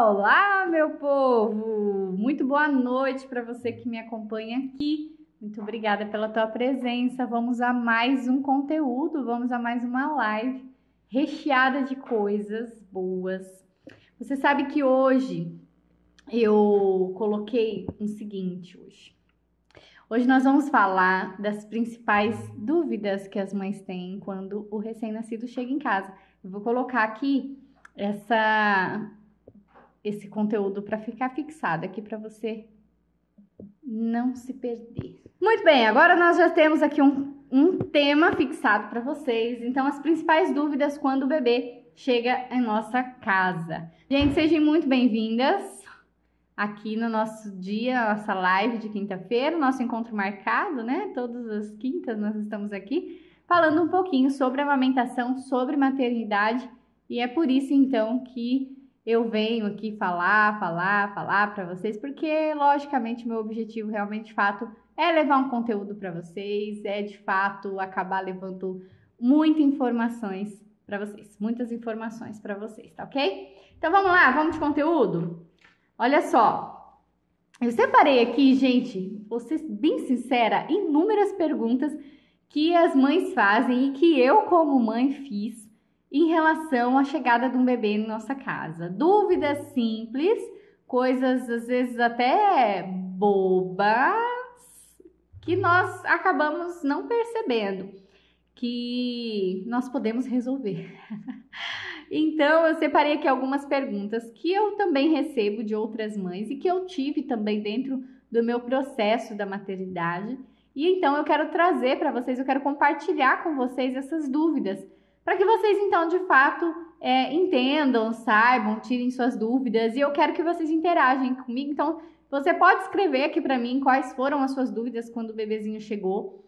Olá, meu povo! Muito boa noite para você que me acompanha aqui. Muito obrigada pela tua presença. Vamos a mais um conteúdo, vamos a mais uma live recheada de coisas boas. Você sabe que hoje eu coloquei o seguinte hoje. Hoje nós vamos falar das principais dúvidas que as mães têm quando o recém-nascido chega em casa. Eu vou colocar aqui esse conteúdo para ficar fixado aqui para você não se perder. Muito bem, agora nós já temos aqui um tema fixado para vocês. Então, as principais dúvidas quando o bebê chega em nossa casa. Gente, sejam muito bem-vindas aqui no nosso dia, nossa live de quinta-feira, nosso encontro marcado, né? Todas as quintas nós estamos aqui falando um pouquinho sobre amamentação, sobre maternidade, e é por isso então que eu venho aqui falar para vocês, porque logicamente meu objetivo realmente de fato é levar um conteúdo para vocês, é de fato acabar levando muitas informações para vocês, tá ok? Então vamos lá, vamos de conteúdo? Olha só, eu separei aqui, gente, vou ser bem sincera, inúmeras perguntas que as mães fazem e que eu como mãe fiz em relação à chegada de um bebê em nossa casa. Dúvidas simples, coisas às vezes até bobas, que nós acabamos não percebendo que nós podemos resolver. Então, eu separei aqui algumas perguntas que eu também recebo de outras mães e que eu tive também dentro do meu processo da maternidade. E então eu quero trazer para vocês, eu quero compartilhar com vocês essas dúvidas, para que vocês então de fato entendam, saibam, tirem suas dúvidas, e eu quero que vocês interagem comigo. Então você pode escrever aqui para mim quais foram as suas dúvidas quando o bebezinho chegou,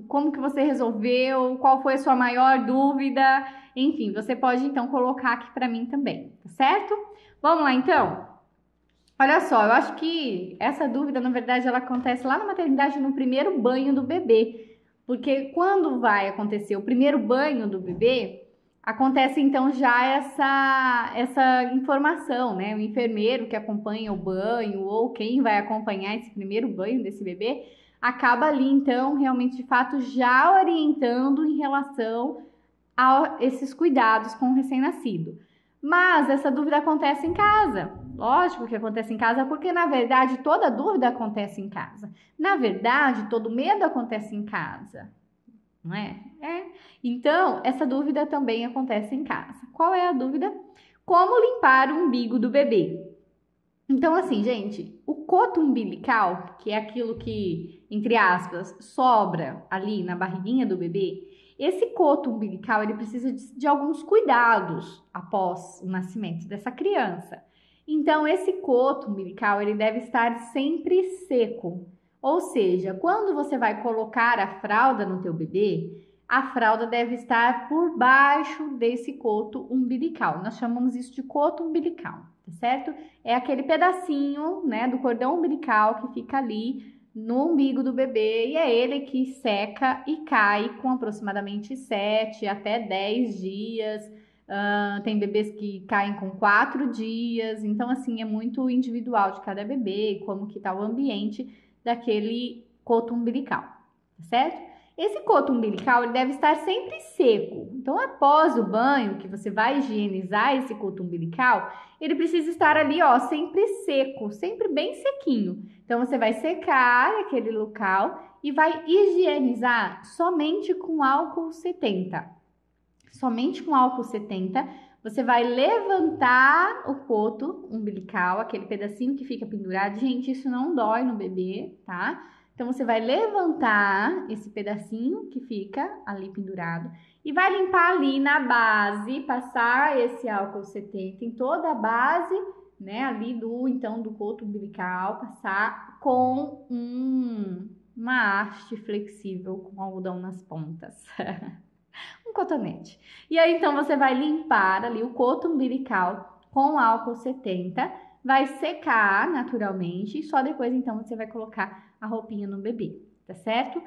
como que você resolveu, qual foi a sua maior dúvida, enfim, você pode então colocar aqui para mim também, tá certo? Vamos lá então? Olha só, eu acho que essa dúvida, na verdade, ela acontece lá na maternidade, no primeiro banho do bebê. Porque quando vai acontecer o primeiro banho do bebê, acontece então já essa informação, né? O enfermeiro que acompanha o banho ou quem vai acompanhar esse primeiro banho desse bebê, acaba ali então realmente de fato já orientando em relação a esses cuidados com o recém-nascido. Mas essa dúvida acontece em casa. Lógico que acontece em casa, porque na verdade toda dúvida acontece em casa. Na verdade, todo medo acontece em casa, não é? Então, essa dúvida também acontece em casa. Qual é a dúvida? Como limpar o umbigo do bebê? Então, assim, gente, o coto umbilical, que é aquilo que, entre aspas, sobra ali na barriguinha do bebê, esse coto umbilical, ele precisa de alguns cuidados após o nascimento dessa criança. Então, esse coto umbilical, ele deve estar sempre seco. Ou seja, quando você vai colocar a fralda no teu bebê, a fralda deve estar por baixo desse coto umbilical. Nós chamamos isso de coto umbilical, tá certo? É aquele pedacinho, né, do cordão umbilical que fica ali no umbigo do bebê, e é ele que seca e cai com aproximadamente 7 até 10 dias. Tem bebês que caem com 4 dias, então assim, é muito individual de cada bebê, como que tá o ambiente daquele coto umbilical, tá certo? Esse coto umbilical ele deve estar sempre seco. Então, após o banho, que você vai higienizar esse coto umbilical, ele precisa estar ali, ó, sempre seco, sempre bem sequinho. Então, você vai secar aquele local e vai higienizar somente com álcool 70. Somente com álcool 70, você vai levantar o coto umbilical, aquele pedacinho que fica pendurado. Gente, isso não dói no bebê, tá? Então, você vai levantar esse pedacinho que fica ali pendurado e vai limpar ali na base, passar esse álcool 70 em toda a base, né, ali do coto umbilical, passar com uma haste flexível com algodão nas pontas. Um cotonete. E aí, então, você vai limpar ali o coto umbilical com álcool 70, vai secar naturalmente e só depois, então, você vai colocar a roupinha no bebê, tá certo?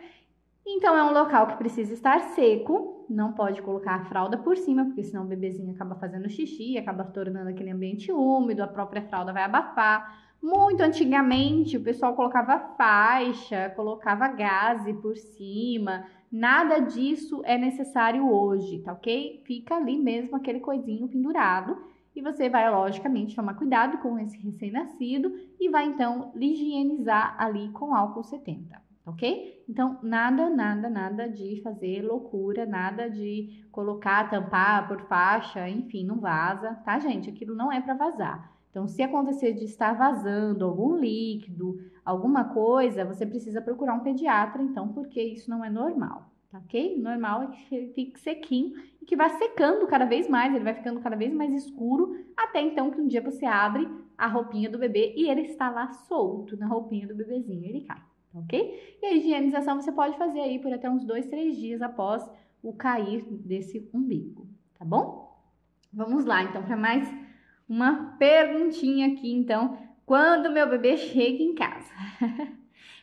Então, é um local que precisa estar seco, não pode colocar a fralda por cima, porque senão o bebezinho acaba fazendo xixi, acaba tornando aquele ambiente úmido, a própria fralda vai abafar. Muito antigamente, o pessoal colocava faixa, colocava gaze por cima. Nada disso é necessário hoje, tá ok? Fica ali mesmo aquele coisinho pendurado. E você vai, logicamente, tomar cuidado com esse recém-nascido e vai, então, higienizar ali com álcool 70, ok? Então, nada de fazer loucura, nada de colocar, tampar por faixa, enfim, não vaza, tá, gente? Aquilo não é para vazar. Então, se acontecer de estar vazando algum líquido, alguma coisa, você precisa procurar um pediatra, então, porque isso não é normal, tá ok? Normal é que ele fique sequinho e que vá secando cada vez mais, ele vai ficando cada vez mais escuro, até então que um dia você abre a roupinha do bebê e ele está lá solto na roupinha do bebezinho, ele cai, tá ok? E a higienização você pode fazer aí por até uns 2, 3 dias após o cair desse umbigo, tá bom? Vamos lá, então, para mais uma perguntinha aqui, então. Quando meu bebê chega em casa,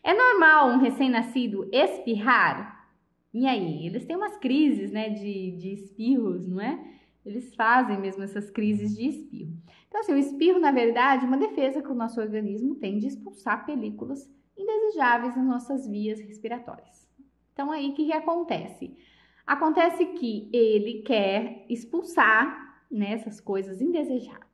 é normal um recém-nascido espirrar? E aí? Eles têm umas crises, né, de espirros, não é? Eles fazem mesmo essas crises de espirro. Então, assim, o espirro, na verdade, é uma defesa que o nosso organismo tem de expulsar películas indesejáveis nas nossas vias respiratórias. Então, aí, o que acontece? Acontece que ele quer expulsar, né, essas coisas indesejáveis,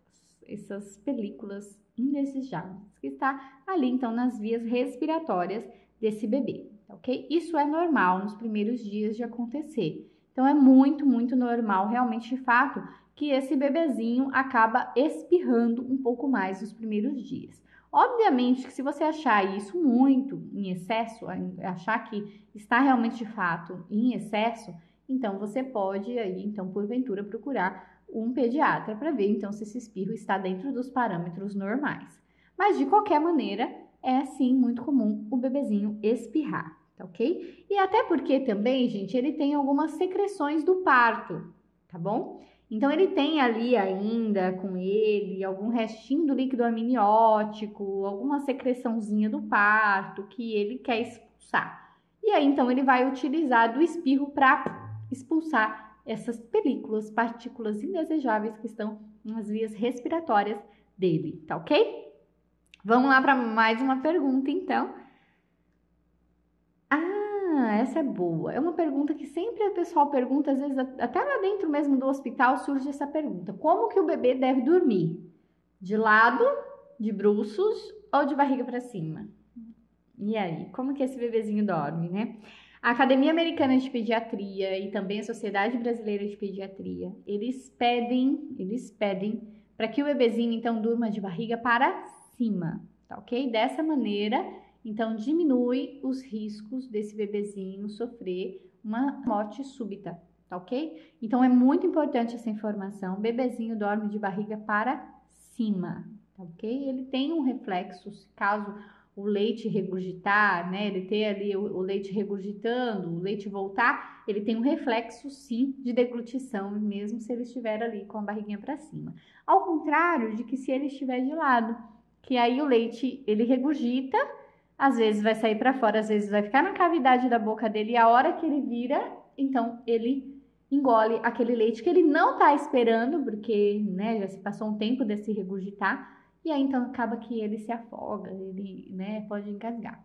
essas películas indesejáveis que está ali, então, nas vias respiratórias desse bebê, ok? Isso é normal nos primeiros dias de acontecer. Então, é muito normal, realmente, de fato, que esse bebezinho acaba espirrando um pouco mais nos primeiros dias. Obviamente que se você achar isso muito em excesso, achar que está realmente de fato em excesso, então você pode aí, então, porventura, procurar um pediatra para ver então se esse espirro está dentro dos parâmetros normais. Mas de qualquer maneira, é sim muito comum o bebezinho espirrar, tá ok? E até porque também, gente, ele tem algumas secreções do parto, tá bom? Então, ele tem ali ainda com ele algum restinho do líquido amniótico, alguma secreçãozinha do parto que ele quer expulsar. E aí, então, ele vai utilizar do espirro para expulsar essas películas, partículas indesejáveis que estão nas vias respiratórias dele, tá ok? Vamos lá para mais uma pergunta, então. Essa é boa. É uma pergunta que sempre o pessoal pergunta, às vezes até lá dentro mesmo do hospital surge essa pergunta. Como que o bebê deve dormir? De lado, de bruços ou de barriga para cima? E aí, como que esse bebezinho dorme, né? A Academia Americana de Pediatria e também a Sociedade Brasileira de Pediatria, eles pedem para que o bebezinho então durma de barriga para cima, tá ok? Dessa maneira, então diminui os riscos desse bebezinho sofrer uma morte súbita, tá ok? Então é muito importante essa informação. O bebezinho dorme de barriga para cima, tá ok? Ele tem um reflexo, caso o leite regurgitar, né? Ele ter ali o leite regurgitando, o leite voltar, ele tem um reflexo sim de deglutição, mesmo se ele estiver ali com a barriguinha para cima. Ao contrário de que se ele estiver de lado, que aí o leite ele regurgita, às vezes vai sair para fora, às vezes vai ficar na cavidade da boca dele e a hora que ele vira, então ele engole aquele leite que ele não tá esperando, porque, né, já se passou um tempo desse regurgitar. E aí, então, acaba que ele se afoga, ele, né, pode engasgar.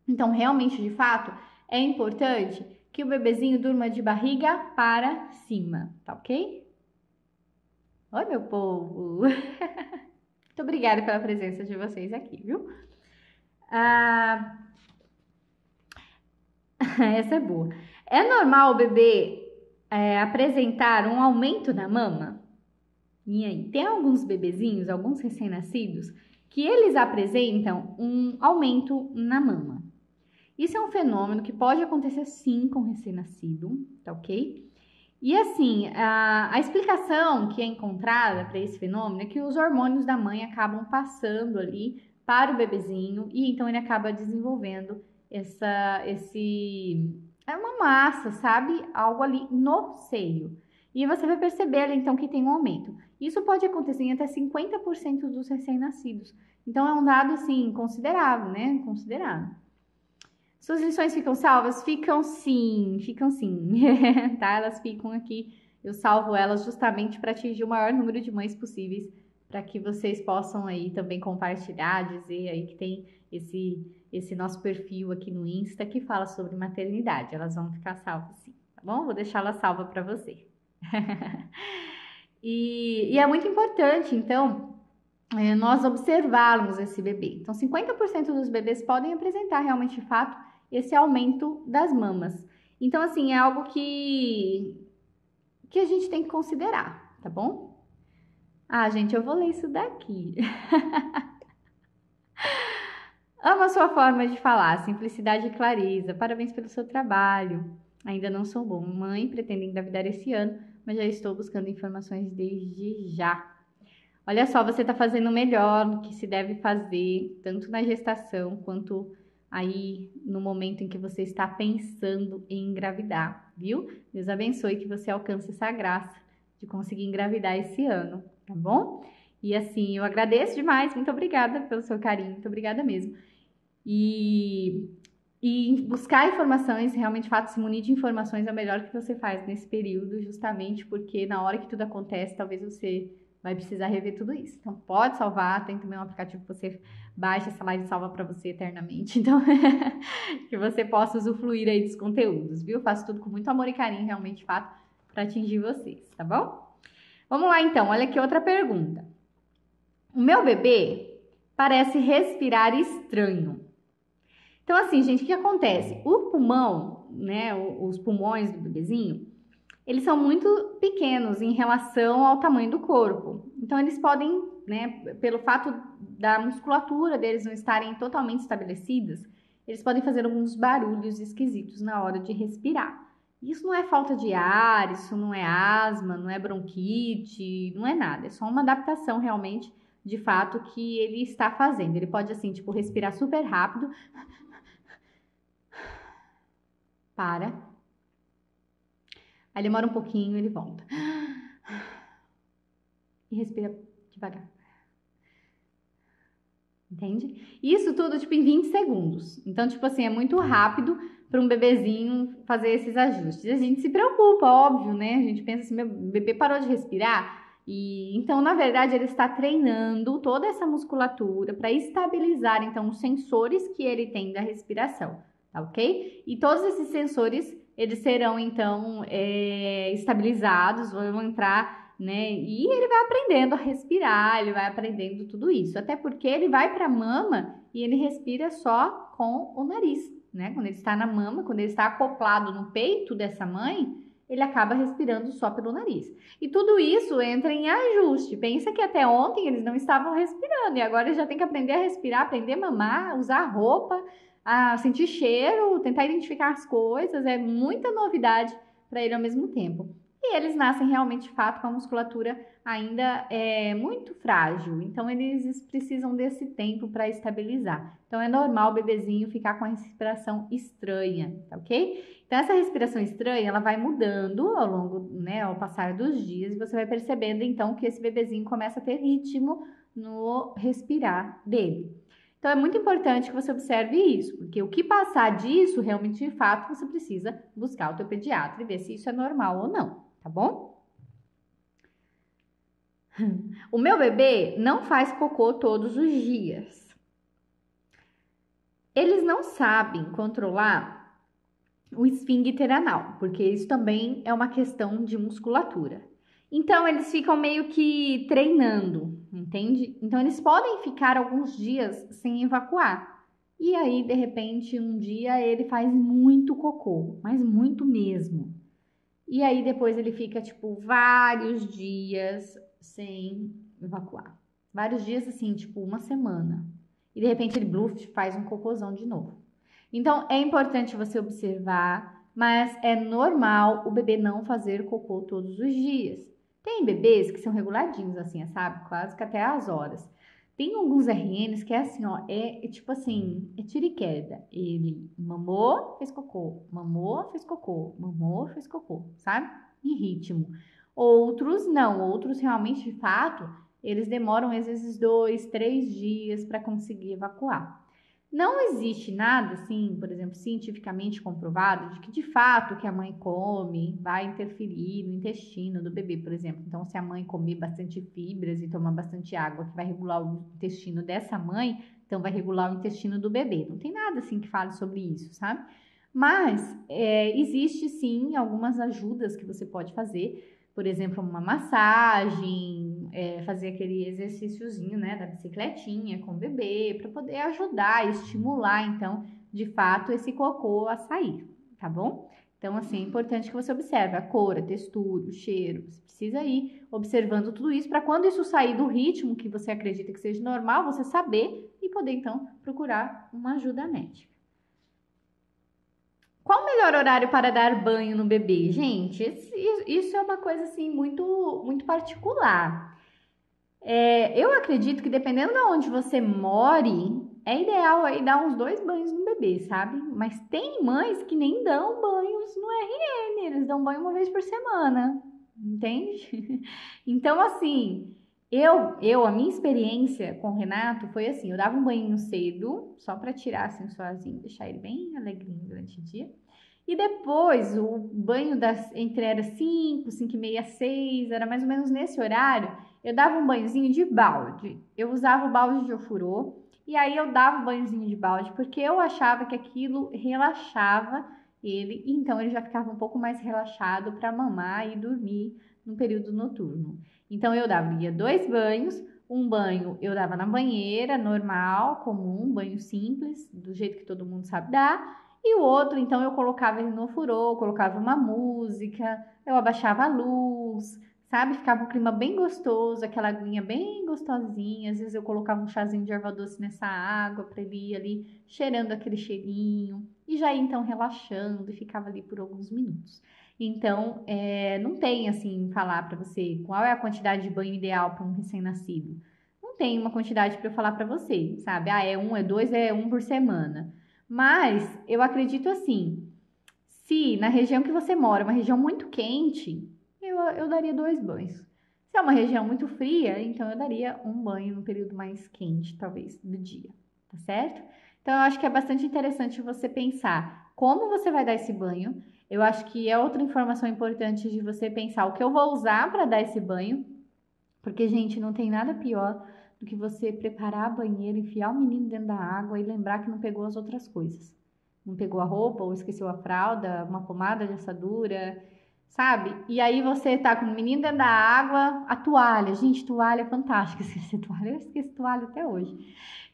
Então, realmente, de fato, é importante que o bebezinho durma de barriga para cima, tá ok? Oi, meu povo! Muito obrigada pela presença de vocês aqui, viu? Essa é boa. É normal o bebê apresentar um aumento na mama? E aí, tem alguns bebezinhos, alguns recém-nascidos, que eles apresentam um aumento na mama. Isso é um fenômeno que pode acontecer sim com o recém-nascido, tá ok? E assim, a explicação que é encontrada para esse fenômeno é que os hormônios da mãe acabam passando ali para o bebezinho e então ele acaba desenvolvendo é uma massa, sabe? Algo ali no seio. E você vai perceber ali, então, que tem um aumento. Isso pode acontecer em até 50% dos recém-nascidos. Então, é um dado, assim, considerável, né? Considerável. Suas lições ficam salvas? Ficam sim, tá? Elas ficam aqui, eu salvo elas justamente para atingir o maior número de mães possíveis, para que vocês possam aí também compartilhar, dizer aí que tem esse nosso perfil aqui no Insta que fala sobre maternidade. Elas vão ficar salvas sim, tá bom? Vou deixar ela salva para você. E é muito importante, então, nós observarmos esse bebê. Então, 50% dos bebês podem apresentar realmente, de fato, esse aumento das mamas. Então, assim, é algo que a gente tem que considerar, tá bom? Ah, gente, eu vou ler isso daqui. Amo a sua forma de falar, simplicidade e clareza. Parabéns pelo seu trabalho. Ainda não sou bom mãe, pretendo engravidar esse ano, mas já estou buscando informações desde já. Olha só, você está fazendo o melhor que se deve fazer, tanto na gestação quanto aí no momento em que você está pensando em engravidar, viu? Deus abençoe que você alcance essa graça de conseguir engravidar esse ano, tá bom? E assim, eu agradeço demais, muito obrigada pelo seu carinho, muito obrigada mesmo. E buscar informações, realmente, de fato, se munir de informações é o melhor que você faz nesse período, justamente porque na hora que tudo acontece, talvez você vai precisar rever tudo isso. Então, pode salvar, tem também um aplicativo que você baixa, essa live salva para você eternamente. Então, que você possa usufruir aí dos conteúdos, viu? Faço tudo com muito amor e carinho, realmente, de fato, para atingir vocês, tá bom? Vamos lá, então. Olha aqui outra pergunta. O meu bebê parece respirar estranho. Então, assim, gente, o que acontece? O pulmão, né, os pulmões do bebezinho, eles são muito pequenos em relação ao tamanho do corpo. Então, eles podem, né, pelo fato da musculatura deles não estarem totalmente estabelecidas, eles podem fazer alguns barulhos esquisitos na hora de respirar. Isso não é falta de ar, isso não é asma, não é bronquite, não é nada. É só uma adaptação realmente, de fato, que ele está fazendo. Ele pode, assim, tipo, respirar super rápido. Para. Aí demora um pouquinho, ele volta. E respira devagar. Entende? Isso tudo, tipo, em 20 segundos. Então, tipo assim, é muito rápido para um bebezinho fazer esses ajustes. A gente se preocupa, óbvio, né? A gente pensa assim, meu bebê parou de respirar. E então, na verdade, ele está treinando toda essa musculatura para estabilizar, então, os sensores que ele tem da respiração, tá ok? E todos esses sensores, eles serão, então, estabilizados, vão entrar, né? E ele vai aprendendo a respirar, ele vai aprendendo tudo isso. Até porque ele vai para a mama e ele respira só com o nariz, né? Quando ele está na mama, quando ele está acoplado no peito dessa mãe, ele acaba respirando só pelo nariz. E tudo isso entra em ajuste. Pensa que até ontem eles não estavam respirando e agora ele já tem que aprender a respirar, aprender a mamar, usar roupa, a sentir cheiro, tentar identificar as coisas. É muita novidade para ele ao mesmo tempo. E eles nascem realmente, de fato, com a musculatura ainda muito frágil. Então, eles precisam desse tempo para estabilizar. Então, é normal o bebezinho ficar com a respiração estranha, tá ok? Então, essa respiração estranha, ela vai mudando ao longo, né, ao passar dos dias. E você vai percebendo, então, que esse bebezinho começa a ter ritmo no respirar dele. Então, é muito importante que você observe isso, porque o que passar disso, realmente, de fato, você precisa buscar o teu pediatra e ver se isso é normal ou não. Tá bom? O meu bebê não faz cocô todos os dias. Eles não sabem controlar o esfíncter anal, porque isso também é uma questão de musculatura. Então, eles ficam meio que treinando, entende? Então, eles podem ficar alguns dias sem evacuar. E aí, de repente, um dia ele faz muito cocô, mas muito mesmo. E aí depois ele fica, tipo, vários dias sem evacuar. Vários dias, assim, tipo, uma semana. E de repente ele, bluf, faz um cocôzão de novo. Então, é importante você observar, mas é normal o bebê não fazer cocô todos os dias. Tem bebês que são reguladinhos, assim, sabe? Quase que até as horas. Tem alguns RNs que é assim, ó, tipo assim, é tira e queda. Ele mamou, fez cocô, mamou, fez cocô, mamou, fez cocô, sabe? Em ritmo. Outros não, outros realmente, de fato, eles demoram às vezes 2, 3 dias para conseguir evacuar. Não existe nada, assim, por exemplo, cientificamente comprovado de que de fato o que a mãe come vai interferir no intestino do bebê, por exemplo. Então, se a mãe comer bastante fibras e tomar bastante água, que vai regular o intestino dessa mãe, então vai regular o intestino do bebê. Não tem nada assim que fale sobre isso, sabe? Mas existe sim algumas ajudas que você pode fazer, por exemplo, uma massagem, fazer aquele exercíciozinho, né, da bicicletinha com o bebê, para poder ajudar, estimular, então, de fato, esse cocô a sair, tá bom? Então, assim, é importante que você observe a cor, a textura, o cheiro. Você precisa ir observando tudo isso para quando isso sair do ritmo que você acredita que seja normal, você saber e poder, então, procurar uma ajuda médica. Qual o melhor horário para dar banho no bebê? Gente, isso é uma coisa assim muito particular. Eu acredito que dependendo de onde você more, é ideal aí dar uns 2 banhos no bebê, sabe? Mas tem mães que nem dão banhos no RN, eles dão banho uma vez por semana, entende? Então, assim, a minha experiência com o Renato foi assim, eu dava um banho cedo, só para tirar assim o suazinho, deixar ele bem alegrinho durante o dia. E depois, o banho era 5, 5 e meia, 6, era mais ou menos nesse horário, eu dava um banhozinho de balde. Eu usava o balde de ofurô, e aí eu dava um banhozinho de balde, porque eu achava que aquilo relaxava ele, e então ele já ficava um pouco mais relaxado para mamar e dormir no período noturno. Então eu dava 2 banhos, um banho eu dava na banheira, normal, comum, um banho simples, do jeito que todo mundo sabe dar, e o outro, então, eu colocava ele no ofurô, colocava uma música, eu abaixava a luz, sabe? Ficava um clima bem gostoso, aquela aguinha bem gostosinha. Às vezes eu colocava um chazinho de erva doce nessa água para ele ir ali cheirando aquele cheirinho e já ia então relaxando e ficava ali por alguns minutos. Então, não tem assim falar para você qual é a quantidade de banho ideal para um recém-nascido. Não tem uma quantidade para eu falar para você, sabe? Ah, é um, é dois, é um por semana. Mas eu acredito assim, se na região que você mora, uma região muito quente, eu daria 2 banhos. Se é uma região muito fria, então eu daria um banho no período mais quente, talvez, do dia, tá certo? Então eu acho que é bastante interessante você pensar como você vai dar esse banho. Eu acho que é outra informação importante de você pensar o que eu vou usar para dar esse banho, porque, gente, não tem nada pior do que você preparar a banheira, enfiar o menino dentro da água e lembrar que não pegou as outras coisas. Não pegou a roupa, ou esqueceu a fralda, uma pomada de assadura, sabe? E aí você tá com o menino dentro da água, a toalha. Gente, toalha é fantástica. Esquecer toalha, eu esqueço toalha até hoje.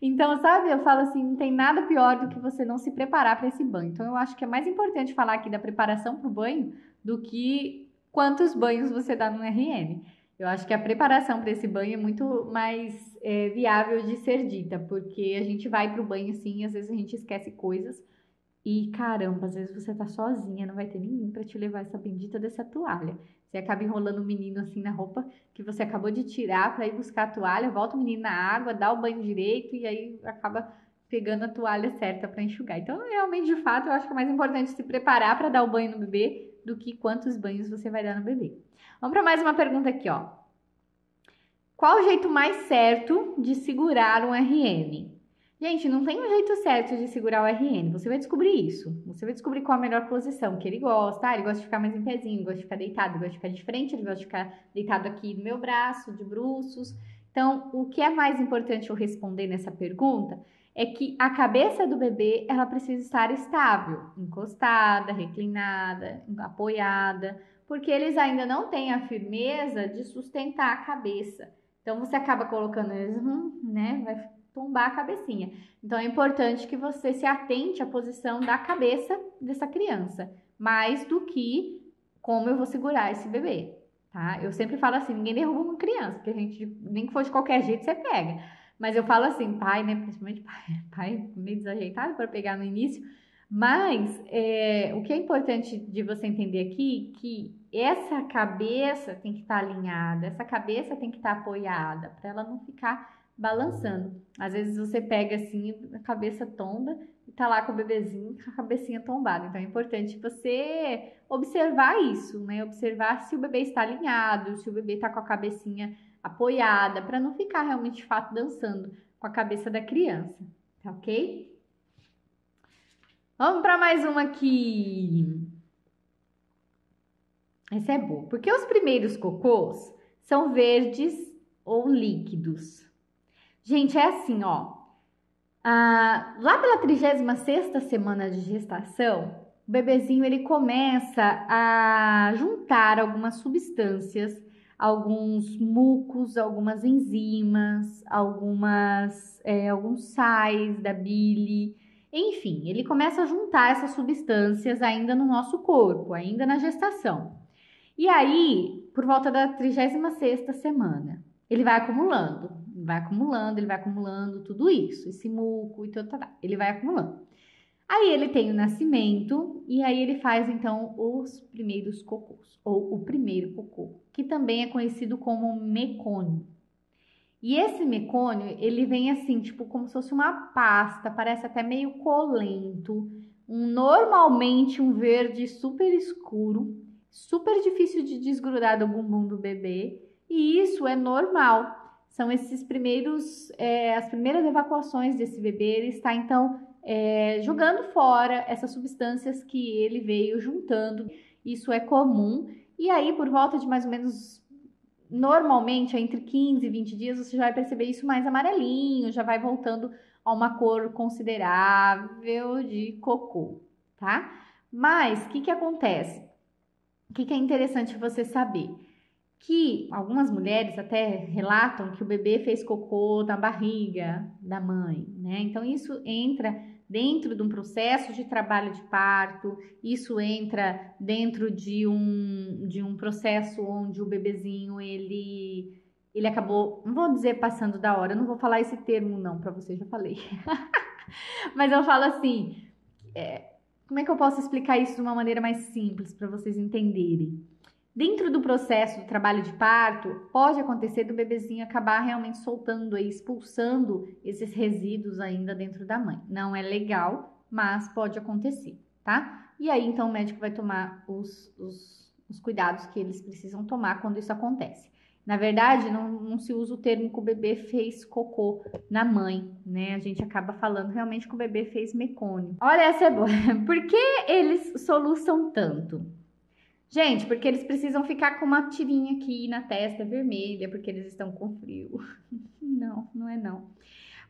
Então, sabe, eu falo assim, não tem nada pior do que você não se preparar para esse banho. Então, eu acho que é mais importante falar aqui da preparação para o banho do que quantos banhos você dá no RN. Eu acho que a preparação para esse banho é muito mais viável de ser dita, porque a gente vai para o banho assim, às vezes a gente esquece coisas e caramba, às vezes você tá sozinha, não vai ter ninguém para te levar essa bendita dessa toalha. Você acaba enrolando o menino assim na roupa que você acabou de tirar para ir buscar a toalha, volta o menino na água, dá o banho direito e aí acaba pegando a toalha certa para enxugar. Então, realmente, de fato, eu acho que é mais importante se preparar para dar o banho no bebê do que quantos banhos você vai dar no bebê. Vamos para mais uma pergunta aqui, ó. Qual o jeito mais certo de segurar um RN? Gente, não tem um jeito certo de segurar o RN. Você vai descobrir isso. Você vai descobrir qual a melhor posição que ele gosta. Ah, ele gosta de ficar mais em pezinho, ele gosta de ficar deitado, ele gosta de ficar de frente, ele gosta de ficar deitado aqui no meu braço, de bruços. Então, o que é mais importante eu responder nessa pergunta é que a cabeça do bebê, ela precisa estar estável, encostada, reclinada, apoiada, porque eles ainda não têm a firmeza de sustentar a cabeça. Então você acaba colocando eles, né? Vai tombar a cabecinha. Então é importante que você se atente à posição da cabeça dessa criança, mais do que como eu vou segurar esse bebê, tá? Eu sempre falo assim, ninguém derruba uma criança, porque a gente, nem que for de qualquer jeito, você pega. Mas eu falo assim, pai, né? Principalmente pai meio desajeitado para pegar no início. Mas o que é importante de você entender aqui, que essa cabeça tem que estar alinhada, essa cabeça tem que estar apoiada, para ela não ficar balançando. Às vezes você pega assim, a cabeça tomba e tá lá com o bebezinho com a cabecinha tombada. Então é importante você observar isso, né? Observar se o bebê está alinhado, se o bebê está com a cabecinha apoiada, para não ficar realmente de fato dançando com a cabeça da criança, tá ok? Vamos para mais uma aqui. Essa é boa. Porque os primeiros cocôs são verdes ou líquidos? Gente, é assim, ó. Lá pela 36ª semana de gestação, o bebezinho ele começa a juntar algumas substâncias, alguns mucos, algumas enzimas, alguns sais da bile, enfim, ele começa a juntar essas substâncias ainda no nosso corpo, ainda na gestação. E aí, por volta da 36ª semana, ele vai acumulando tudo isso, esse muco e tudo, ele vai acumulando. Aí ele tem o nascimento e aí ele faz então os primeiros cocôs, ou o primeiro cocô, que também é conhecido como mecônio. E esse mecônio, ele vem assim, tipo, como se fosse uma pasta, parece até meio colento, normalmente um verde super escuro, super difícil de desgrudar do bumbum do bebê, e isso é normal. São esses primeiros, as primeiras evacuações desse bebê, ele está então jogando fora essas substâncias que ele veio juntando. Isso é comum. E aí, por volta de mais ou menos, normalmente, entre 15 e 20 dias, você já vai perceber isso mais amarelinho, já vai voltando a uma cor considerável de cocô, tá? Mas, o que acontece? O que é interessante você saber? Que algumas mulheres até relatam que o bebê fez cocô na barriga da mãe, né? Então, isso entra dentro de um processo de trabalho de parto, isso entra dentro de um processo onde o bebezinho, ele acabou, não vou dizer passando da hora, não vou falar esse termo não, para você, já falei. Mas eu falo assim, como é que eu posso explicar isso de uma maneira mais simples para vocês entenderem? Dentro do processo do trabalho de parto, pode acontecer do bebezinho acabar realmente soltando e expulsando esses resíduos ainda dentro da mãe. Não é legal, mas pode acontecer, tá? E aí, então, o médico vai tomar os cuidados que eles precisam tomar quando isso acontece. Na verdade, não se usa o termo que o bebê fez cocô na mãe, né? A gente acaba falando realmente que o bebê fez mecônio. Olha, essa é boa. Por que eles soluçam tanto? Gente, porque eles precisam ficar com uma tirinha aqui na testa vermelha, porque eles estão com frio. Não, não é não.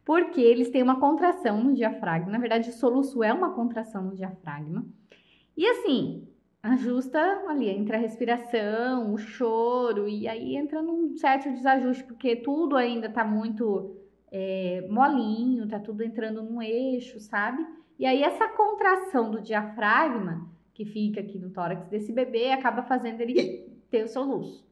Porque eles têm uma contração no diafragma. Na verdade, o soluço é uma contração no diafragma. E assim, ajusta ali entre a respiração, o choro, e aí entra num certo desajuste, porque tudo ainda tá muito molinho, tá tudo entrando num eixo, sabe? E aí essa contração do diafragma que fica aqui no tórax desse bebê acaba fazendo ele ter o soluço,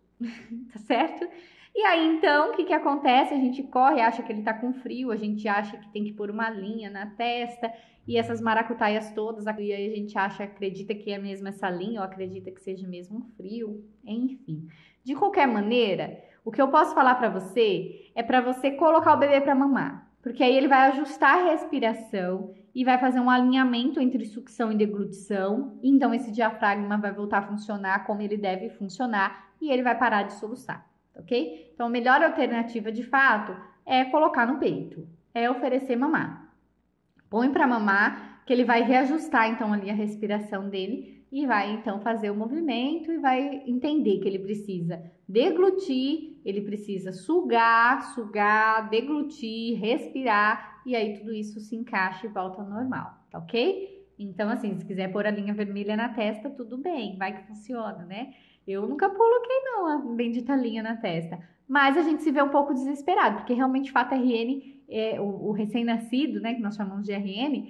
tá certo? E aí então, o que acontece? A gente corre, acha que ele tá com frio, a gente acha que tem que pôr uma linha na testa e essas maracutaias todas, e aí a gente acredita que é mesmo essa linha ou acredita que seja mesmo um frio, enfim. De qualquer maneira, o que eu posso falar para você é para você colocar o bebê para mamar, porque aí ele vai ajustar a respiração e vai fazer um alinhamento entre sucção e deglutição, então esse diafragma vai voltar a funcionar como ele deve funcionar e ele vai parar de soluçar, ok? Então a melhor alternativa de fato é colocar no peito, é oferecer mamar. Põe para mamar, que ele vai reajustar então ali a respiração dele e vai então fazer o movimento e vai entender que ele precisa deglutir, ele precisa sugar, deglutir, respirar e aí tudo isso se encaixa e volta ao normal, tá ok? Então assim, se quiser pôr a linha vermelha na testa, tudo bem, vai que funciona, né? Eu nunca coloquei não a bendita linha na testa, mas a gente se vê um pouco desesperado, porque realmente fato RN, o recém-nascido, né, que nós chamamos de RN,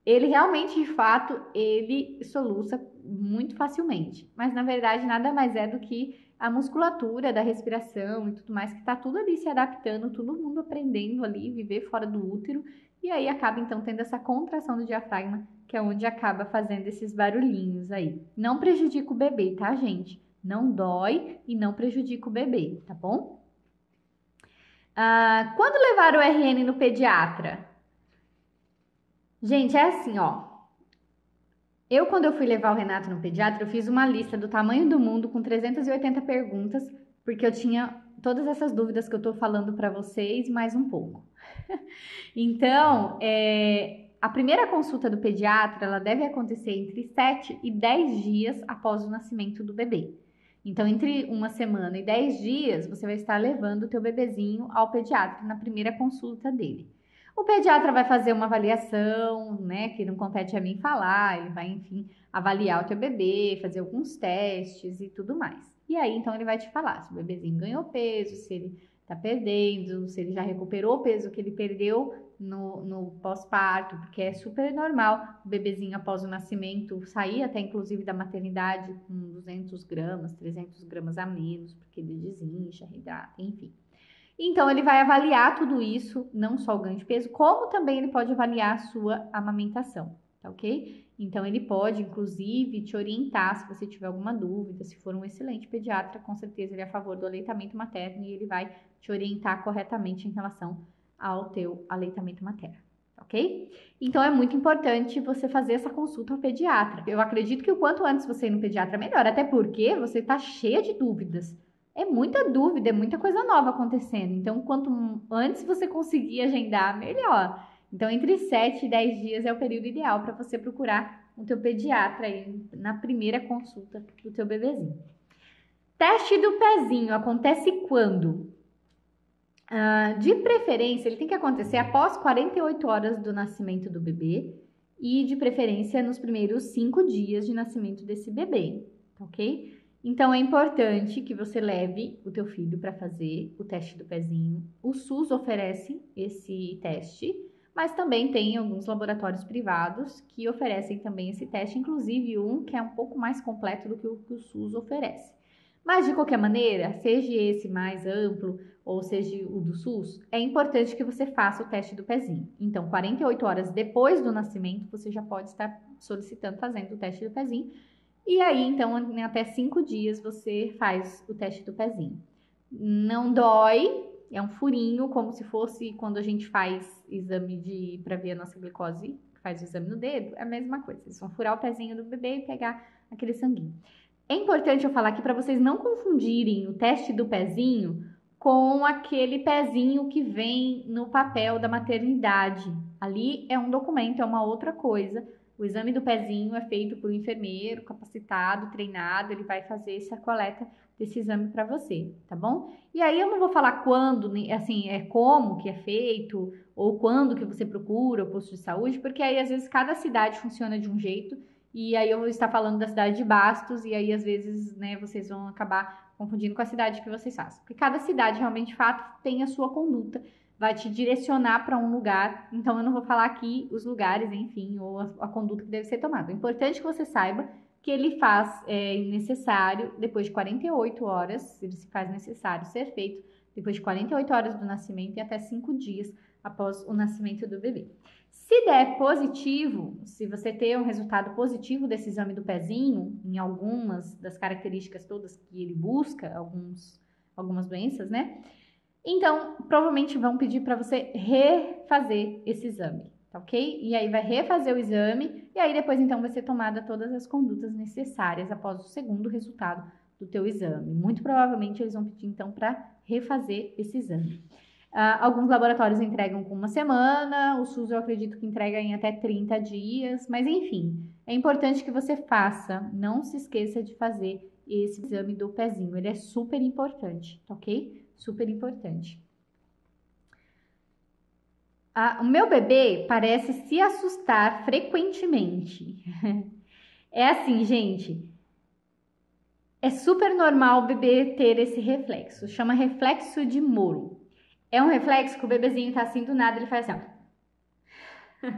ele realmente, de fato, ele soluça muito facilmente. Mas, na verdade, nada mais é do que a musculatura da respiração e tudo mais, que tá tudo ali se adaptando, todo mundo aprendendo ali, viver fora do útero. E aí acaba, então, tendo essa contração do diafragma, que é onde acaba fazendo esses barulhinhos aí. Não prejudica o bebê, tá, gente? Não dói e não prejudica o bebê, tá bom? Quando levar o RN no pediatra? Gente, é assim, ó. Quando eu fui levar o Renato no pediatra, eu fiz uma lista do tamanho do mundo com 380 perguntas, porque eu tinha todas essas dúvidas que eu tô falando para vocês, mais um pouco. Então, A primeira consulta do pediatra, ela deve acontecer entre 7 e 10 dias após o nascimento do bebê. Então, entre 1 semana e 10 dias, você vai estar levando o teu bebezinho ao pediatra na primeira consulta dele. O pediatra vai fazer uma avaliação, né, que não compete a mim falar, ele vai, enfim, avaliar o teu bebê, fazer alguns testes e tudo mais. E aí, então, ele vai te falar se o bebezinho ganhou peso, se ele tá perdendo, se ele já recuperou o peso que ele perdeu no pós-parto, porque é super normal o bebezinho após o nascimento sair até inclusive da maternidade com 200 gramas, 300 gramas a menos, porque ele desincha, reidrata, enfim. Então, ele vai avaliar tudo isso, não só o ganho de peso, como também ele pode avaliar a sua amamentação, tá ok? Então, ele pode, inclusive, te orientar se você tiver alguma dúvida. Se for um excelente pediatra, com certeza ele é a favor do aleitamento materno e ele vai te orientar corretamente em relação ao teu aleitamento materno, ok? Então, é muito importante você fazer essa consulta ao pediatra. Eu acredito que o quanto antes você ir no pediatra, melhor, até porque você tá cheia de dúvidas. É muita dúvida, é muita coisa nova acontecendo. Então, quanto antes você conseguir agendar, melhor. Então, entre 7 e 10 dias é o período ideal para você procurar o teu pediatra aí na primeira consulta do teu bebezinho. Teste do pezinho acontece quando? De preferência, ele tem que acontecer após 48 horas do nascimento do bebê e, de preferência, nos primeiros 5 dias de nascimento desse bebê, ok? Então, é importante que você leve o teu filho para fazer o teste do pezinho. O SUS oferece esse teste, mas também tem alguns laboratórios privados que oferecem também esse teste, inclusive um que é um pouco mais completo do que o SUS oferece. Mas, de qualquer maneira, seja esse mais amplo ou seja o do SUS, é importante que você faça o teste do pezinho. Então, 48 horas depois do nascimento, você já pode estar solicitando, fazendo o teste do pezinho. E aí, então, em até 5 dias você faz o teste do pezinho. Não dói, é um furinho, como se fosse quando a gente faz exame para ver a nossa glicose, faz o exame no dedo, é a mesma coisa. Eles vão furar o pezinho do bebê e pegar aquele sanguinho. É importante eu falar aqui para vocês não confundirem o teste do pezinho com aquele pezinho que vem no papel da maternidade. Ali é um documento, é uma outra coisa. O exame do pezinho é feito por um enfermeiro capacitado, treinado, ele vai fazer essa coleta desse exame para você, tá bom? E aí eu não vou falar quando, assim, como que é feito, ou quando que você procura o posto de saúde, porque aí às vezes cada cidade funciona de um jeito, e aí eu vou estar falando da cidade de Bastos, e aí às vezes, né, vocês vão acabar confundindo com a cidade que vocês fazem. Porque cada cidade realmente, de fato, tem a sua conduta, vai te direcionar para um lugar, então eu não vou falar aqui os lugares, enfim, ou a conduta que deve ser tomada. O importante é que você saiba que ele faz necessário, depois de 48 horas, ele se faz necessário ser feito depois de 48 horas do nascimento e até 5 dias após o nascimento do bebê. Se der positivo, se você ter um resultado positivo desse exame do pezinho, em algumas das características todas que ele busca, algumas doenças, né? Então, provavelmente vão pedir para você refazer esse exame, tá ok? E aí vai refazer o exame e aí depois então vai ser tomada todas as condutas necessárias após o segundo resultado do teu exame. Muito provavelmente eles vão pedir então para refazer esse exame. Alguns laboratórios entregam com 1 semana, o SUS eu acredito que entrega em até 30 dias, mas enfim, é importante que você faça, não se esqueça de fazer esse exame do pezinho, ele é super importante, tá ok? Super importante. O meu bebê parece se assustar frequentemente. É assim, gente, é super normal o bebê ter esse reflexo, chama reflexo de Moro. É um reflexo que o bebezinho tá assim do nada, ele faz assim, ó.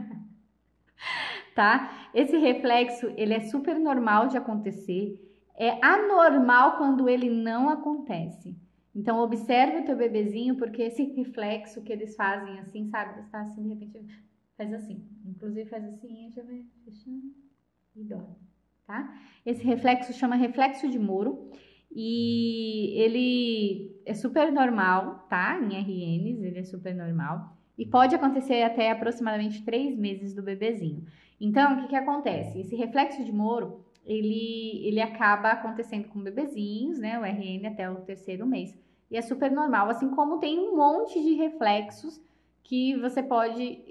Tá? Esse reflexo, ele é super normal de acontecer, é anormal quando ele não acontece. Então, observe o teu bebezinho, porque esse reflexo que eles fazem assim, sabe? Ele está assim, de repente, faz assim. Inclusive, faz assim, deixa eu ver, fechando e dorme, tá? Esse reflexo chama reflexo de Moro e ele é super normal, tá? Em RNs, ele é super normal. E pode acontecer até aproximadamente 3 meses do bebezinho. Então, o que acontece? Esse reflexo de Moro, ele acaba acontecendo com bebezinhos, né? O RN até o 3º mês. E é super normal, assim como tem um monte de reflexos que você pode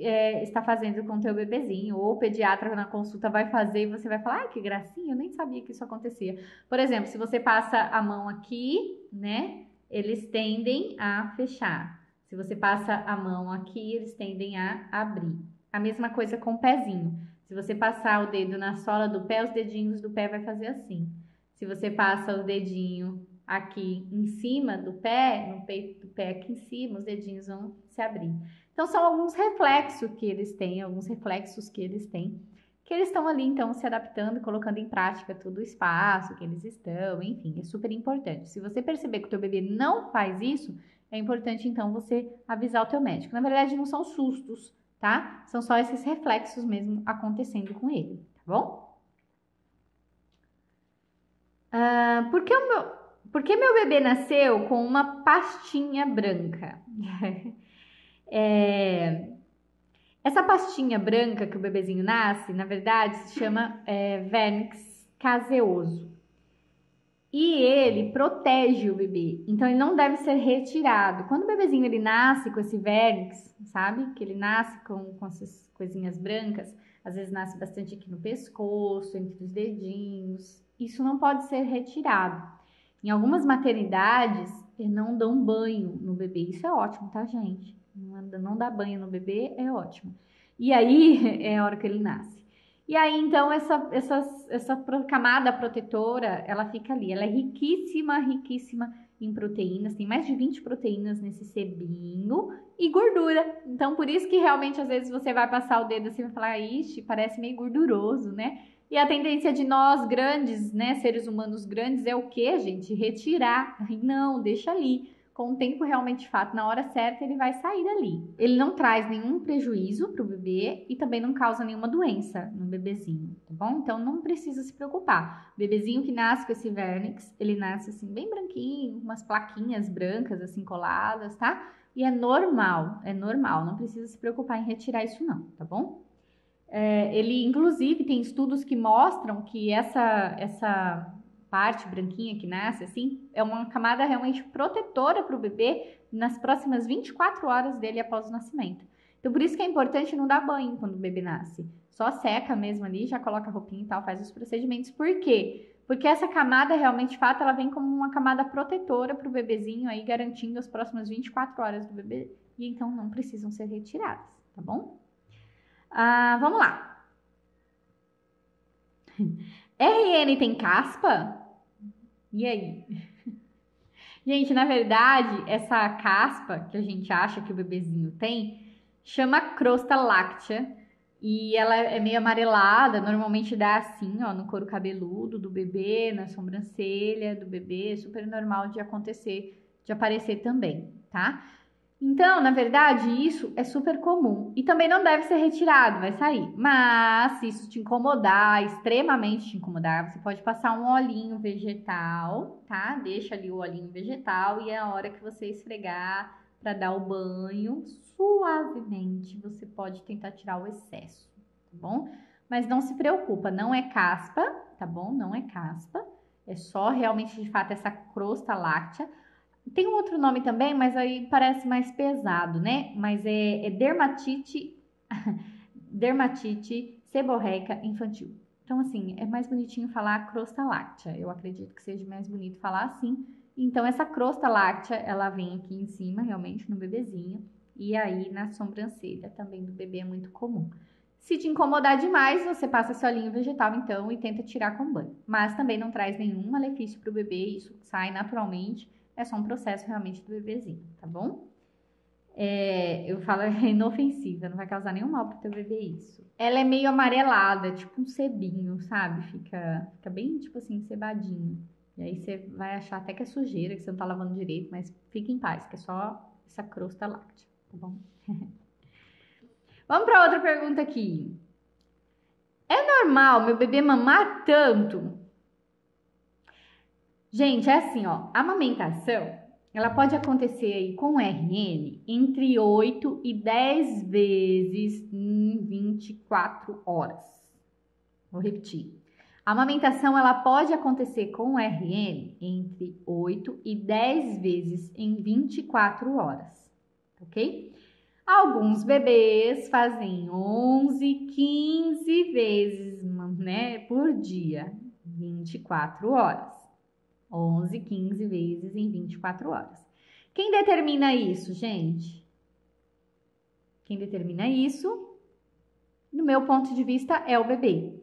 estar fazendo com o teu bebezinho, ou o pediatra na consulta vai fazer e você vai falar, ai, que gracinha, eu nem sabia que isso acontecia. Por exemplo, se você passa a mão aqui, né, eles tendem a fechar. Se você passa a mão aqui, eles tendem a abrir. A mesma coisa com o pezinho. Se você passar o dedo na sola do pé, os dedinhos do pé vai fazer assim. Se você passa o dedinho aqui em cima do pé, no peito do pé aqui em cima, os dedinhos vão se abrir. Então, são alguns reflexos que eles têm, que eles estão ali, então, se adaptando, colocando em prática todo o espaço que eles estão, enfim, é super importante. Se você perceber que o teu bebê não faz isso, é importante, então, você avisar o teu médico. Na verdade, não são sustos, tá? São só esses reflexos mesmo acontecendo com ele, tá bom? Por que meu bebê nasceu com uma pastinha branca? Essa pastinha branca que o bebezinho nasce, na verdade, se chama vernix caseoso. E ele protege o bebê, então ele não deve ser retirado. Quando o bebezinho ele nasce com esse vernix, sabe? Que ele nasce com essas coisinhas brancas, às vezes nasce bastante aqui no pescoço, entre os dedinhos. Isso não pode ser retirado. Em algumas maternidades, não dão banho no bebê. Isso é ótimo, tá, gente? Não dá banho no bebê é ótimo. E aí é a hora que ele nasce. E aí, então, essa camada protetora, ela fica ali. Ela é riquíssima, riquíssima em proteínas. Tem mais de 20 proteínas nesse sebinho e gordura. Então, por isso que realmente, às vezes, você vai passar o dedo assim e vai falar, ixi, parece meio gorduroso, né? E a tendência de nós grandes, né, seres humanos grandes, é o quê, gente? Retirar. Não, deixa ali. Com o tempo realmente de fato, na hora certa, ele vai sair dali. Ele não traz nenhum prejuízo para o bebê e também não causa nenhuma doença no bebezinho, tá bom? Então não precisa se preocupar. O bebezinho que nasce com esse vernix, ele nasce assim bem branquinho, umas plaquinhas brancas assim coladas, tá? E é normal, não precisa se preocupar em retirar isso não, tá bom? Ele, inclusive, tem estudos que mostram que essa parte branquinha que nasce, assim, é uma camada realmente protetora para o bebê nas próximas 24 horas dele após o nascimento. Então, por isso que é importante não dar banho quando o bebê nasce. Só seca mesmo ali, já coloca a roupinha e tal, faz os procedimentos. Por quê? Porque essa camada, realmente, de fato, ela vem como uma camada protetora para o bebezinho, aí garantindo as próximas 24 horas do bebê, e então não precisam ser retiradas, tá bom? Vamos lá. RN tem caspa? E aí? Gente, na verdade, essa caspa que a gente acha que o bebezinho tem, chama crosta láctea. E ela é meio amarelada, normalmente dá assim, ó, no couro cabeludo do bebê, na sobrancelha do bebê, super normal de acontecer, de aparecer também, tá? Então, na verdade, isso é super comum e também não deve ser retirado, vai sair. Mas se isso te incomodar, extremamente te incomodar, você pode passar um olhinho vegetal, tá? Deixa ali o olhinho vegetal e é a hora que você esfregar para dar o banho, suavemente, você pode tentar tirar o excesso, tá bom? Mas não se preocupa, não é caspa, tá bom? Não é caspa, é só realmente, de fato, essa crosta láctea. Tem um outro nome também, mas aí parece mais pesado, né? Mas é dermatite, dermatite seborreica infantil. Então, assim, é mais bonitinho falar crosta láctea. Eu acredito que seja mais bonito falar assim. Então, essa crosta láctea, ela vem aqui em cima, realmente, no bebezinho. E aí, na sobrancelha também do bebê é muito comum. Se te incomodar demais, você passa esse olhinho vegetal, então, e tenta tirar com banho. Mas também não traz nenhum malefício para o bebê, isso sai naturalmente. É só um processo realmente do bebezinho, tá bom? Eu falo é inofensiva, não vai causar nenhum mal pro teu bebê isso. Ela é meio amarelada, tipo um sebinho, sabe? Fica bem, tipo assim, cebadinho. E aí você vai achar até que é sujeira, que você não tá lavando direito, mas fique em paz, que é só essa crosta láctea, tá bom? Vamos para outra pergunta aqui. É normal meu bebê mamar tanto? Gente, é assim, ó, a amamentação, ela pode acontecer aí com RN entre 8 e 10 vezes em 24 horas. Vou repetir. A amamentação, ela pode acontecer com RN entre 8 e 10 vezes em 24 horas, ok? Alguns bebês fazem 11, 15 vezes, né, por dia, 24 horas. 11, 15 vezes em 24 horas. Quem determina isso, gente? Quem determina isso, no meu ponto de vista, é o bebê.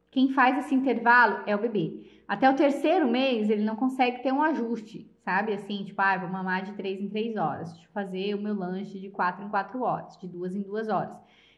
Quem faz esse intervalo é o bebê. Até o terceiro mês, ele não consegue ter um ajuste, sabe? Assim, tipo, vou mamar de 3 em 3 horas. Deixa eu fazer o meu lanche de 4 em 4 horas, de 2 em 2 horas.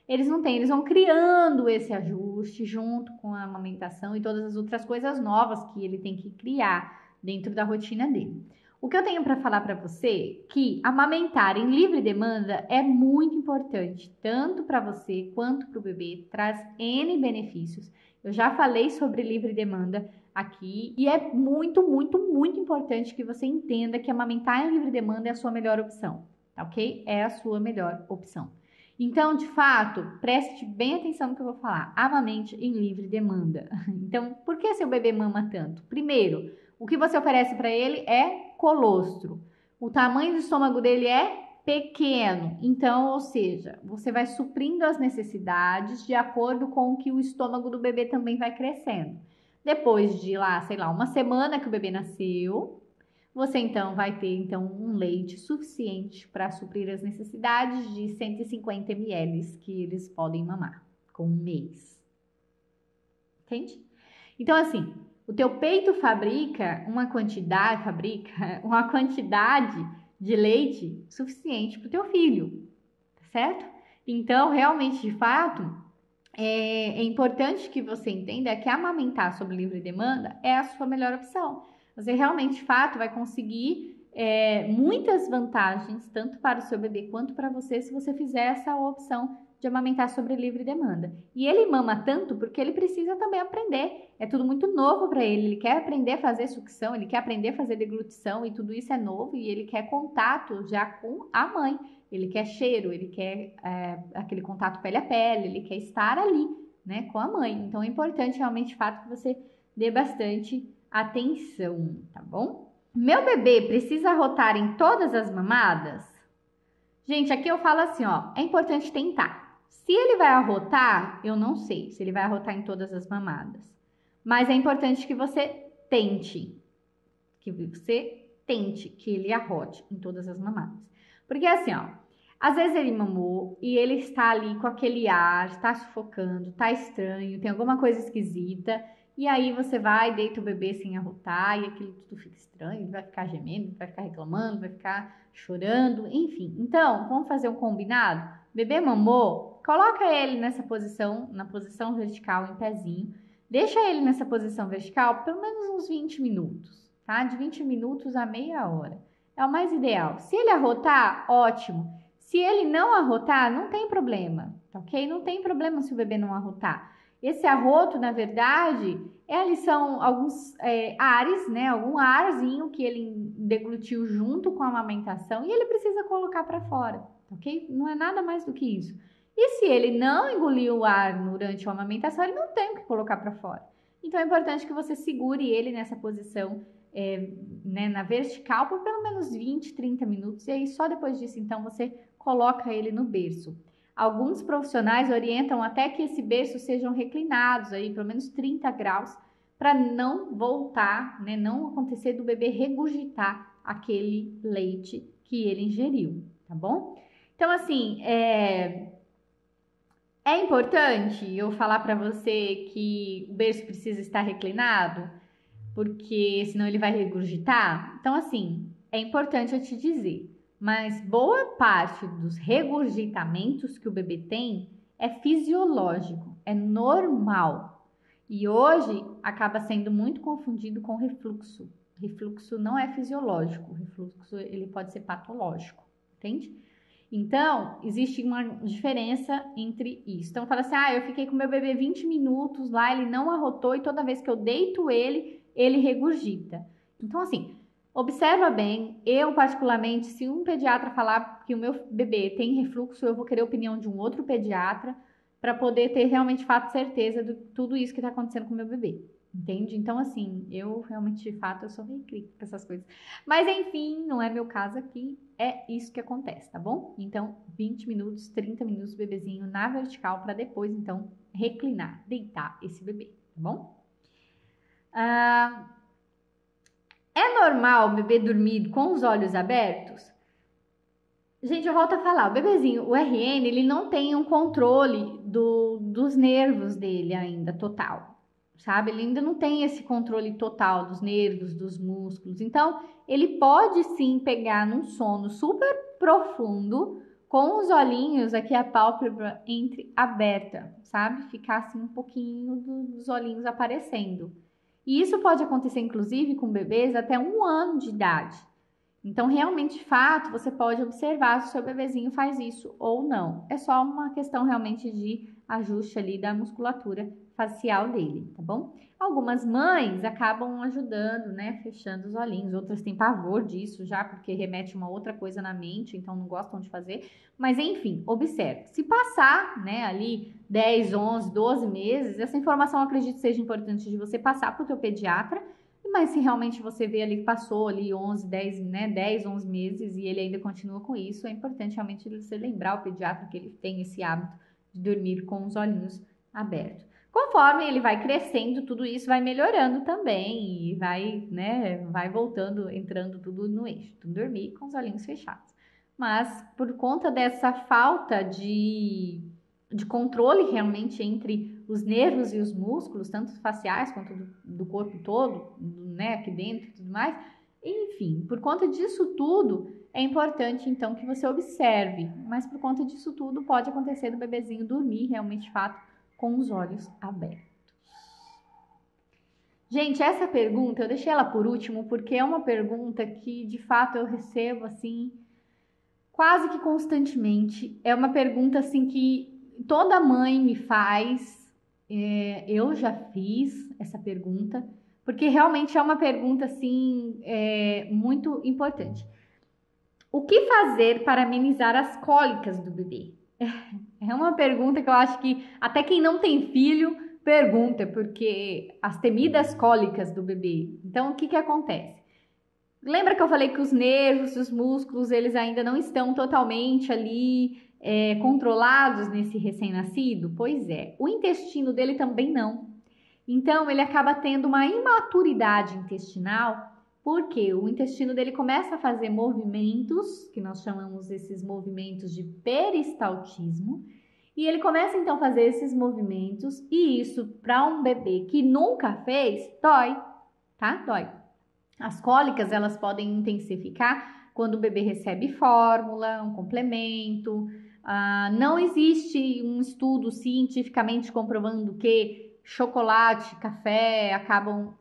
Eles não têm, eles vão criando esse ajuste junto com a amamentação e todas as outras coisas novas que ele tem que criar dentro da rotina dele. O que eu tenho para falar para você é que amamentar em livre demanda é muito importante, tanto para você quanto para o bebê, traz N benefícios. Eu já falei sobre livre demanda aqui e é muito, muito, muito importante que você entenda que amamentar em livre demanda é a sua melhor opção, tá ok? É a sua melhor opção. Então, de fato, preste bem atenção no que eu vou falar. Amamente em livre demanda. Então, por que seu bebê mama tanto? Primeiro, o que você oferece para ele é colostro. O tamanho do estômago dele é pequeno. Então, ou seja, você vai suprindo as necessidades de acordo com o que o estômago do bebê também vai crescendo. Depois de lá, sei lá, uma semana que o bebê nasceu, você então vai ter um leite suficiente para suprir as necessidades de 150 ml que eles podem mamar com um mês. Entende? Então, assim, o teu peito fabrica uma quantidade de leite suficiente para o teu filho, certo? Então, realmente, de fato, é importante que você entenda que amamentar sob livre demanda é a sua melhor opção. Você realmente, de fato, vai conseguir muitas vantagens, tanto para o seu bebê quanto para você, se você fizer essa opção de amamentar sobre livre demanda. E ele mama tanto porque ele precisa também aprender. É tudo muito novo para ele. Ele quer aprender a fazer sucção, ele quer aprender a fazer deglutição e tudo isso é novo e ele quer contato já com a mãe. Ele quer cheiro, ele quer aquele contato pele a pele, ele quer estar ali, né, com a mãe. Então é importante realmente, de fato, que você dê bastante atenção, tá bom? Meu bebê precisa rotar em todas as mamadas? Gente, aqui eu falo assim, ó, é importante tentar. Se ele vai arrotar, eu não sei se ele vai arrotar em todas as mamadas. Mas é importante que você tente. Que ele arrote em todas as mamadas. Porque assim, ó, às vezes ele mamou e ele está ali com aquele ar, está sufocando, está estranho, tem alguma coisa esquisita. E aí você vai, deita o bebê sem arrotar e aquilo tudo fica estranho, ele vai ficar gemendo, vai ficar reclamando, vai ficar chorando, enfim. Então, vamos fazer um combinado? Bebê mamou, coloca ele nessa posição, na posição vertical em pezinho. Deixa ele nessa posição vertical pelo menos uns 20 minutos, tá? De 20 minutos a meia hora. É o mais ideal. Se ele arrotar, ótimo. Se ele não arrotar, não tem problema, tá ok? Não tem problema se o bebê não arrotar. Esse arroto, na verdade, são alguns ares, né? Algum arzinho que ele deglutiu junto com a amamentação e ele precisa colocar para fora, ok? Não é nada mais do que isso. E se ele não engoliu o ar durante a amamentação, ele não tem o que colocar para fora. Então é importante que você segure ele nessa posição, né, na vertical por pelo menos 20, 30 minutos. E aí só depois disso, então, você coloca ele no berço. Alguns profissionais orientam até que esse berço sejam reclinados aí pelo menos 30 graus para não voltar, né, não acontecer do bebê regurgitar aquele leite que ele ingeriu, tá bom? Então, assim, é importante eu falar para você que o berço precisa estar reclinado, porque senão ele vai regurgitar. Então, assim, é importante eu te dizer. Mas boa parte dos regurgitamentos que o bebê tem é fisiológico, é normal. E hoje acaba sendo muito confundido com refluxo. Refluxo não é fisiológico, refluxo ele pode ser patológico, entende? Então, existe uma diferença entre isso. Então, fala assim, eu fiquei com meu bebê 20 minutos lá, ele não arrotou e toda vez que eu deito ele regurgita. Então, assim, observa bem, eu particularmente, se um pediatra falar que o meu bebê tem refluxo, eu vou querer a opinião de um outro pediatra para poder ter realmente fato certeza de tudo isso que está acontecendo com o meu bebê, entende? Então, assim, eu realmente, de fato, eu sou meio crítica com essas coisas. Mas, enfim, não é meu caso aqui, é isso que acontece, tá bom? Então, 20 minutos, 30 minutos, bebezinho na vertical, para depois, então, reclinar, deitar esse bebê, tá bom? É normal o bebê dormir com os olhos abertos? Gente, eu volto a falar, o bebezinho, o RN, ele não tem um controle dos nervos dele ainda, total, sabe? Ele ainda não tem esse controle total dos nervos, dos músculos. Então, ele pode sim pegar num sono super profundo, com os olhinhos aqui, a pálpebra aberta, sabe? Ficar assim um pouquinho dos olhinhos aparecendo. E isso pode acontecer, inclusive, com bebês até 1 ano de idade. Então, realmente, de fato, você pode observar se o seu bebezinho faz isso ou não. É só uma questão realmente de ajuste ali da musculatura facial dele, tá bom? Algumas mães acabam ajudando, né, fechando os olhinhos. Outras têm pavor disso já, porque remete uma outra coisa na mente, então não gostam de fazer. Mas, enfim, observe. Se passar, né, ali 10, 11, 12 meses, essa informação eu acredito seja importante de você passar para o teu pediatra. Mas se realmente você vê ali que passou ali 11, 10, né, 10, 11 meses e ele ainda continua com isso, é importante realmente você lembrar o pediatra que ele tem esse hábito de dormir com os olhinhos abertos. Conforme ele vai crescendo, tudo isso vai melhorando também e vai, né, vai voltando, entrando tudo no eixo. Tudo dormir com os olhinhos fechados. Mas por conta dessa falta de controle realmente entre os nervos e os músculos, tanto faciais quanto do corpo todo, né, aqui dentro e tudo mais. Enfim, por conta disso tudo, é importante então que você observe, mas por conta disso tudo pode acontecer do bebezinho dormir realmente, de fato, com os olhos abertos. Gente, essa pergunta eu deixei ela por último porque é uma pergunta que de fato eu recebo assim quase que constantemente. É uma pergunta assim que toda mãe me faz. Eu já fiz essa pergunta, porque realmente é uma pergunta assim muito importante. O que fazer para amenizar as cólicas do bebê? É uma pergunta que eu acho que até quem não tem filho pergunta, porque as temidas cólicas do bebê. Então, o que acontece? Lembra que eu falei que os nervos, os músculos, eles ainda não estão totalmente ali controlados nesse recém-nascido? Pois é, o intestino dele também não. Então, ele acaba tendo uma imaturidade intestinal, porque o intestino dele começa a fazer movimentos, que nós chamamos esses movimentos de peristaltismo, e ele começa então a fazer esses movimentos, e isso para um bebê que nunca fez, dói, tá? Dói. As cólicas, elas podem intensificar quando o bebê recebe fórmula, um complemento. Não existe um estudo cientificamente comprovando que chocolate, café acabam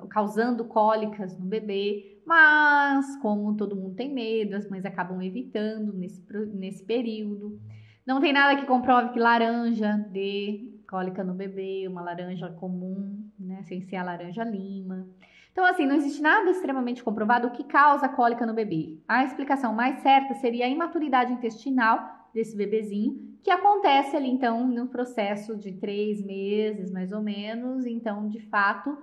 causando cólicas no bebê, mas como todo mundo tem medo, as mães acabam evitando nesse período. Não tem nada que comprove que laranja dê cólica no bebê, uma laranja comum, né, sem ser a laranja lima. Então, assim, não existe nada extremamente comprovado que causa cólica no bebê. A explicação mais certa seria a imaturidade intestinal desse bebezinho, que acontece ali, então, no processo de 3 meses, mais ou menos. Então, de fato,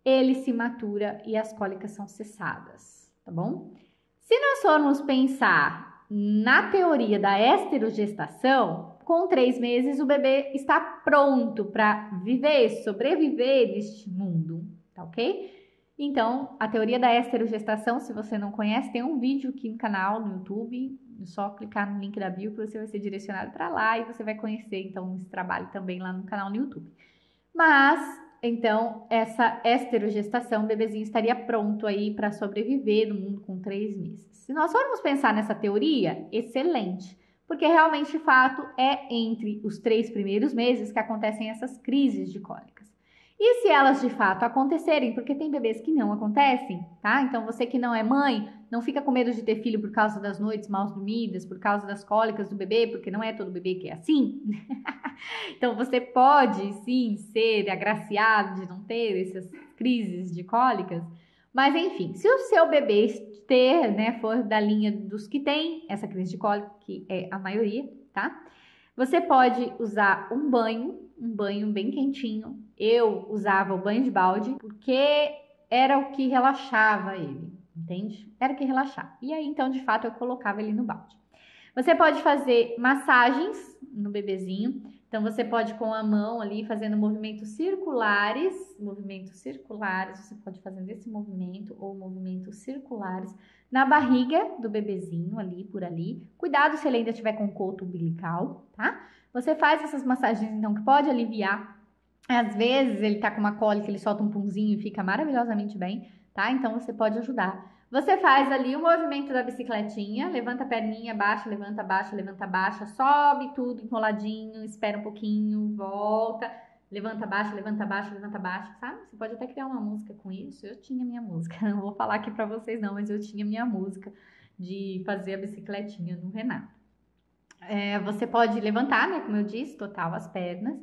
ele se matura e as cólicas são cessadas, tá bom? Se nós formos pensar na teoria da esterogestação, com 3 meses o bebê está pronto para viver, sobreviver neste mundo, tá ok? Então, a teoria da esterogestação, se você não conhece, tem um vídeo aqui no canal, no YouTube. É só clicar no link da bio que você vai ser direcionado para lá e você vai conhecer, então, esse trabalho também lá no canal no YouTube. Mas, então, essa esterogestação, o bebezinho estaria pronto aí para sobreviver no mundo com 3 meses. Se nós formos pensar nessa teoria, excelente. Porque realmente, de fato, é entre os 3 primeiros meses que acontecem essas crises de cólicas. E se elas de fato acontecerem, porque tem bebês que não acontecem, tá? Então você que não é mãe, não fica com medo de ter filho por causa das noites mal dormidas, por causa das cólicas do bebê, porque não é todo bebê que é assim. Então você pode sim ser agraciado de não ter essas crises de cólicas, mas enfim, se o seu bebê ter, né, for da linha dos que tem essa crise de cólica, que é a maioria, tá? Você pode usar um banho bem quentinho. Eu usava o banho de balde porque era o que relaxava ele, entende? Era o que relaxava. E aí, então, de fato, eu colocava ele no balde. Você pode fazer massagens no bebezinho. Então, você pode com a mão ali fazendo movimentos circulares. Você pode fazer esse movimento ou movimentos circulares na barriga do bebezinho ali, por ali. Cuidado se ele ainda tiver com coto umbilical, tá? Você faz essas massagens, então, que pode aliviar. Às vezes ele tá com uma cólica, ele solta um punzinho e fica maravilhosamente bem, tá? Então, você pode ajudar. Você faz ali o movimento da bicicletinha, levanta a perninha, baixa, levanta, baixa, sobe tudo enroladinho, espera um pouquinho, volta, levanta, baixa, sabe? Você pode até criar uma música com isso. Eu tinha minha música, não vou falar aqui pra vocês não, mas eu tinha minha música de fazer a bicicletinha no Renato. Você pode levantar, né, como eu disse, total as pernas.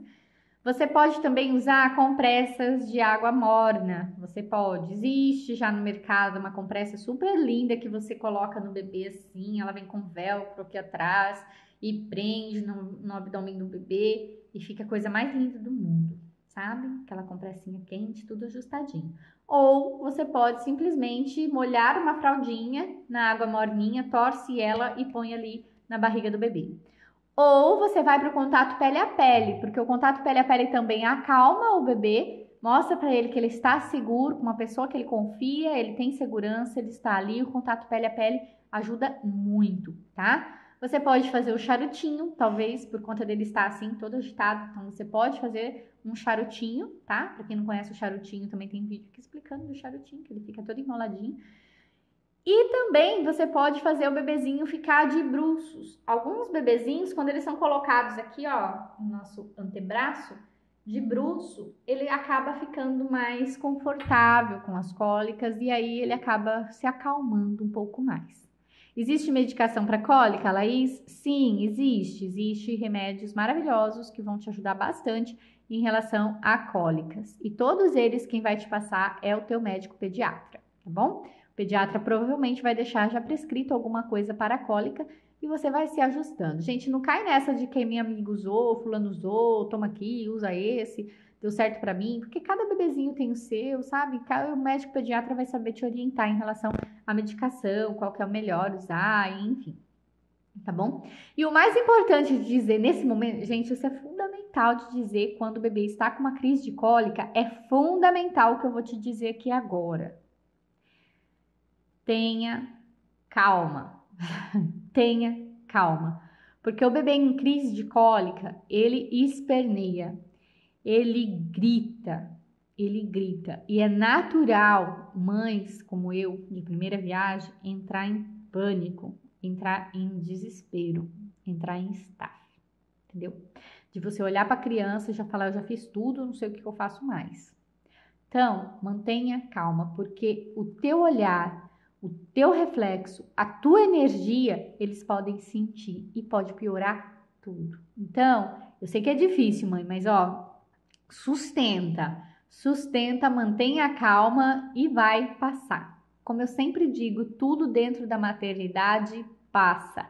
Você pode também usar compressas de água morna. Você pode. Existe já no mercado uma compressa super linda que você coloca no bebê assim. Ela vem com velcro aqui atrás e prende no abdômen do bebê e fica a coisa mais linda do mundo, sabe? Aquela compressinha quente, tudo ajustadinho. Ou você pode simplesmente molhar uma fraldinha na água morninha, torce ela e põe ali na barriga do bebê. Ou você vai para o contato pele a pele, porque o contato pele a pele também acalma o bebê, mostra para ele que ele está seguro, com uma pessoa que ele confia, ele tem segurança, ele está ali. O contato pele a pele ajuda muito, tá? Você pode fazer o charutinho, talvez por conta dele estar assim, todo agitado. Então, você pode fazer um charutinho, tá? Para quem não conhece o charutinho, também tem vídeo aqui explicando do charutinho, que ele fica todo enroladinho. E também você pode fazer o bebezinho ficar de bruços. Alguns bebezinhos, quando eles são colocados aqui, ó, no nosso antebraço, de bruço, ele acaba ficando mais confortável com as cólicas e aí ele acaba se acalmando um pouco mais. Existe medicação para cólica, Laís? Sim, existe. Existe remédios maravilhosos que vão te ajudar bastante em relação a cólicas. E todos eles, quem vai te passar é o teu médico pediatra, tá bom? O pediatra provavelmente vai deixar já prescrito alguma coisa para a cólica e você vai se ajustando. Gente, não cai nessa de que minha amiga usou, fulano usou, toma aqui, usa esse, deu certo para mim, porque cada bebezinho tem o seu, sabe? O médico pediatra vai saber te orientar em relação à medicação, qual que é o melhor usar, enfim. Tá bom? E o mais importante de dizer nesse momento, gente, isso é fundamental de dizer quando o bebê está com uma crise de cólica, é fundamental o que eu vou te dizer aqui agora. Tenha calma, tenha calma, porque o bebê em crise de cólica, ele esperneia, ele grita, e é natural mães como eu, de primeira viagem, entrar em pânico, entrar em desespero, entrar em staff, entendeu? De você olhar para a criança e já falar, eu já fiz tudo, não sei o que eu faço mais. Então, mantenha calma, porque o teu olhar, o teu reflexo, a tua energia, eles podem sentir e pode piorar tudo. Então, eu sei que é difícil, mãe, mas ó, sustenta, mantenha a calma e vai passar. Como eu sempre digo, tudo dentro da maternidade passa.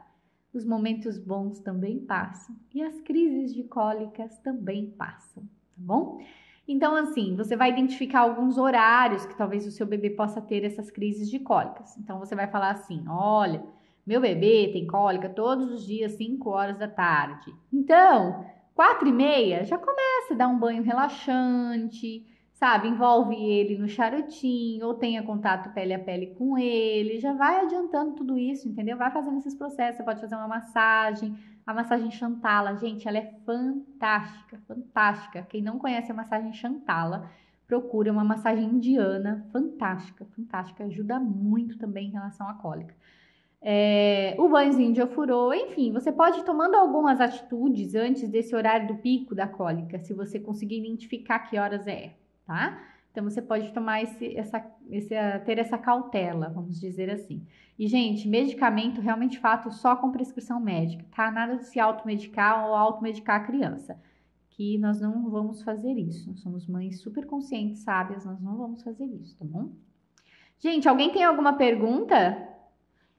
Os momentos bons também passam e as crises de cólicas também passam, tá bom? Então, assim, você vai identificar alguns horários que talvez o seu bebê possa ter essas crises de cólicas. Então, você vai falar assim, olha, meu bebê tem cólica todos os dias, 5 horas da tarde. Então, 4h30, já começa a dar um banho relaxante, sabe? Envolve ele no charutinho, ou tenha contato pele a pele com ele. Já vai adiantando tudo isso, entendeu? Vai fazendo esses processos. Você pode fazer uma massagem. A massagem Chantala, gente, ela é fantástica, fantástica. Quem não conhece a massagem Chantala, procura uma massagem indiana, fantástica, fantástica. Ajuda muito também em relação à cólica. O banhozinho de ofurô, enfim, você pode ir tomando algumas atitudes antes desse horário do pico da cólica, se você conseguir identificar que horas é, tá? Então, você pode tomar ter essa cautela, vamos dizer assim. E, gente, medicamento, realmente, fato, só com prescrição médica, tá? Nada de se automedicar ou automedicar a criança, que nós não vamos fazer isso. Nós somos mães super conscientes, sábias, nós não vamos fazer isso, tá bom? Gente, alguém tem alguma pergunta?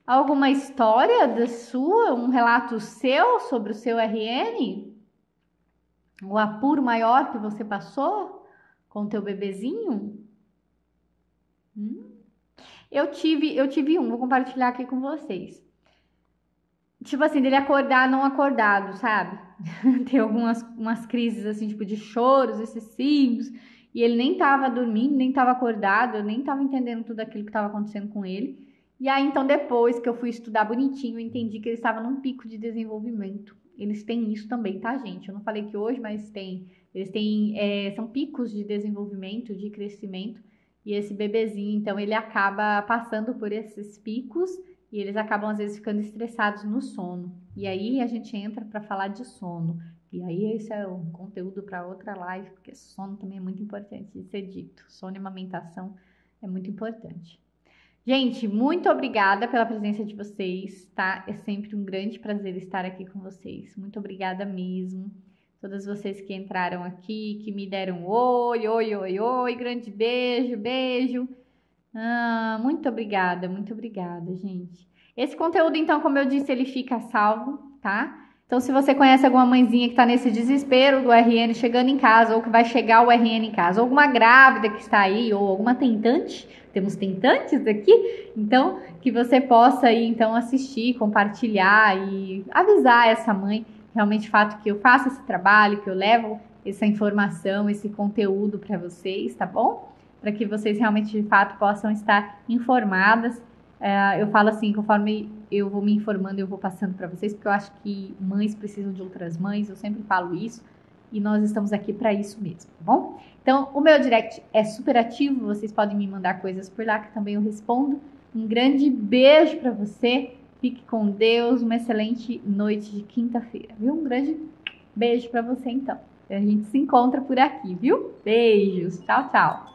Alguma história da sua, um relato seu sobre o seu RN? O apuro maior que você passou com o teu bebezinho? Eu tive um, vou compartilhar aqui com vocês. Tipo assim, dele acordar não acordado, sabe? Tem umas crises assim, tipo de choros excessivos, e ele nem tava dormindo, nem tava acordado, eu nem tava entendendo tudo aquilo que tava acontecendo com ele. E aí, então, depois que eu fui estudar bonitinho, eu entendi que ele estava num pico de desenvolvimento. Eles têm isso também, tá, gente? Eu não falei que hoje, mas tem. Eles têm, são picos de desenvolvimento, de crescimento. E esse bebezinho, então, ele acaba passando por esses picos e eles acabam, às vezes, ficando estressados no sono. E aí a gente entra para falar de sono. E aí esse é um conteúdo para outra live, porque sono também é muito importante de ser dito. Sono e amamentação é muito importante. Gente, muito obrigada pela presença de vocês, tá? É sempre um grande prazer estar aqui com vocês. Muito obrigada mesmo. Todas vocês que entraram aqui, que me deram oi, oi, oi, oi, grande beijo, beijo. Muito obrigada, gente. Esse conteúdo, então, como eu disse, ele fica salvo, tá? Então, se você conhece alguma mãezinha que tá nesse desespero do RN chegando em casa, ou que vai chegar o RN em casa, ou alguma grávida que está aí, ou alguma tentante, temos tentantes aqui, então, que você possa aí, então, assistir, compartilhar e avisar essa mãe, realmente, o fato que eu faço esse trabalho, que eu levo essa informação, esse conteúdo para vocês, tá bom? Para que vocês realmente, de fato, possam estar informadas. Eu falo assim, conforme eu vou me informando, eu vou passando para vocês, porque eu acho que mães precisam de outras mães, eu sempre falo isso, e nós estamos aqui para isso mesmo, tá bom? Então, o meu direct é super ativo, vocês podem me mandar coisas por lá, que também eu respondo. Um grande beijo para você, fique com Deus, uma excelente noite de quinta-feira, viu? Um grande beijo para você, então. A gente se encontra por aqui, viu? Beijos, tchau, tchau.